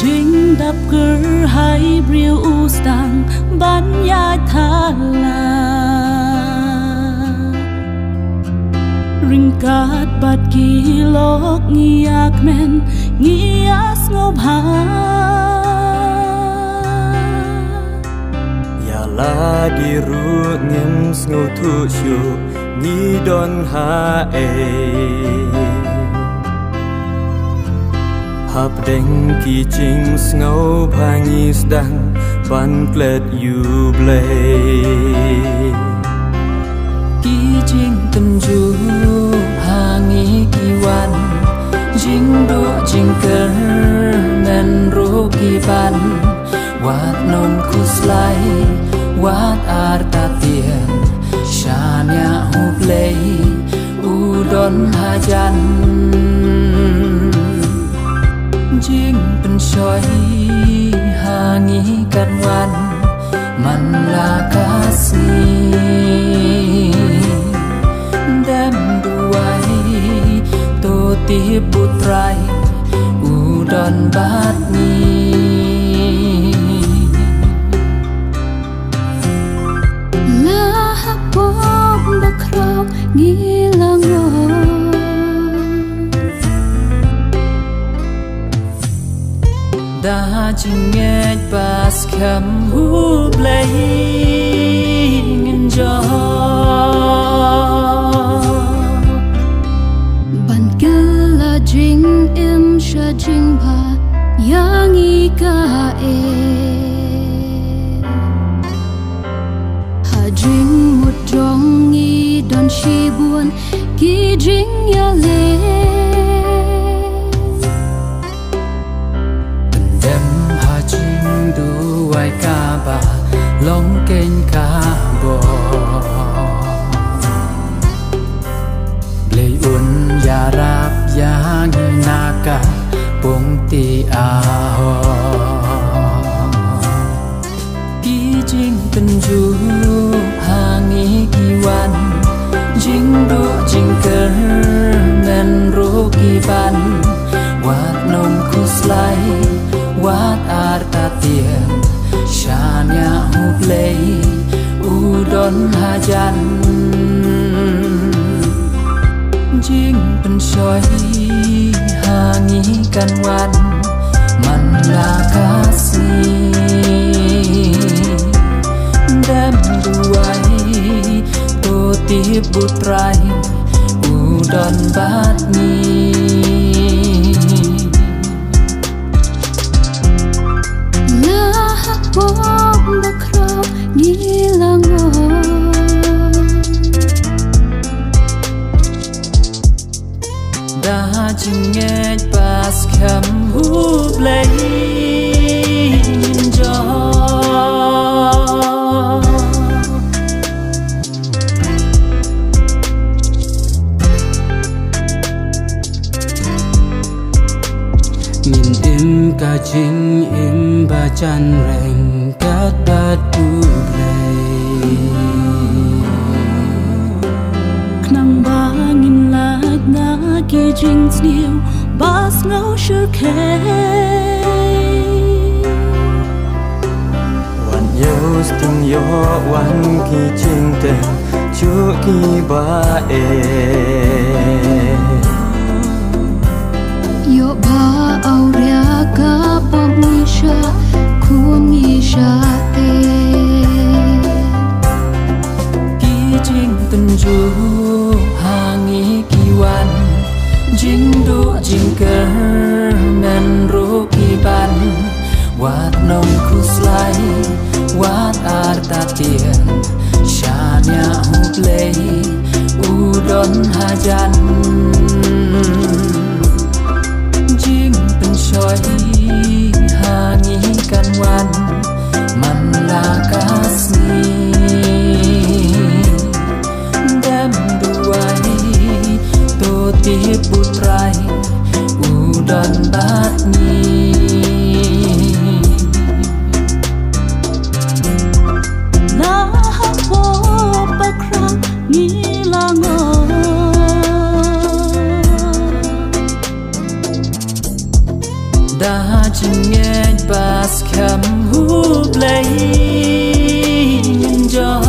Jing đập cử hay briêu u stang ban ya tha la ring kat bat ki lok ngiak men ngias ngop ha ya la di ru ngem sngau thu shu ni don ha e hap deng ki ching sngau bhangi sdang ban klet yu ble ki ching tâm ju hangi ki wan jing do jing ker men ro ki ban wat non kuslai wat arta tien shania hu play udon hajan jing pen soi hangi kan wan man la kasih dem duai to ti putrai udon bat ni la hapom bakrok ngilango da jinget pas kham hu play ngin jo ban kala jing im sha jing ba yang I ka e ha jing một trong I don shi buồn ki jing ya le duai ka ba long ken ka bo lei un ya rap ya ngi na ka pong ti a ho ki jing pen ju hangi ki wan jing do jing ker men ro ki ban wat nom kuslai wat arta tien shania hu play udon hajan jing pen soi hangi kan wan man la kasih dem duai to ti putrai udon bat ni bom bakrok ngilango da jinget pas kham hu play jo min im ka jing im ba chan reng kat bat tu play knang bangin lat na ki jing sniu bas ngau shu ke wan yo stung yo wan ki ching te chu ki ba e yo ba auria ka pamisha kumisha te ki jing pen ju hangi ki wan jing do jing ker men ro ki ban wat nom kuslai wat arta tien shania hu play udon hajan jing pen soi hangi kan wan man la kasih dem duai to ti putrai udon bat ni la hapo bakrak ngilango đã chừng nghe bass khăm húp lấy nhưng gió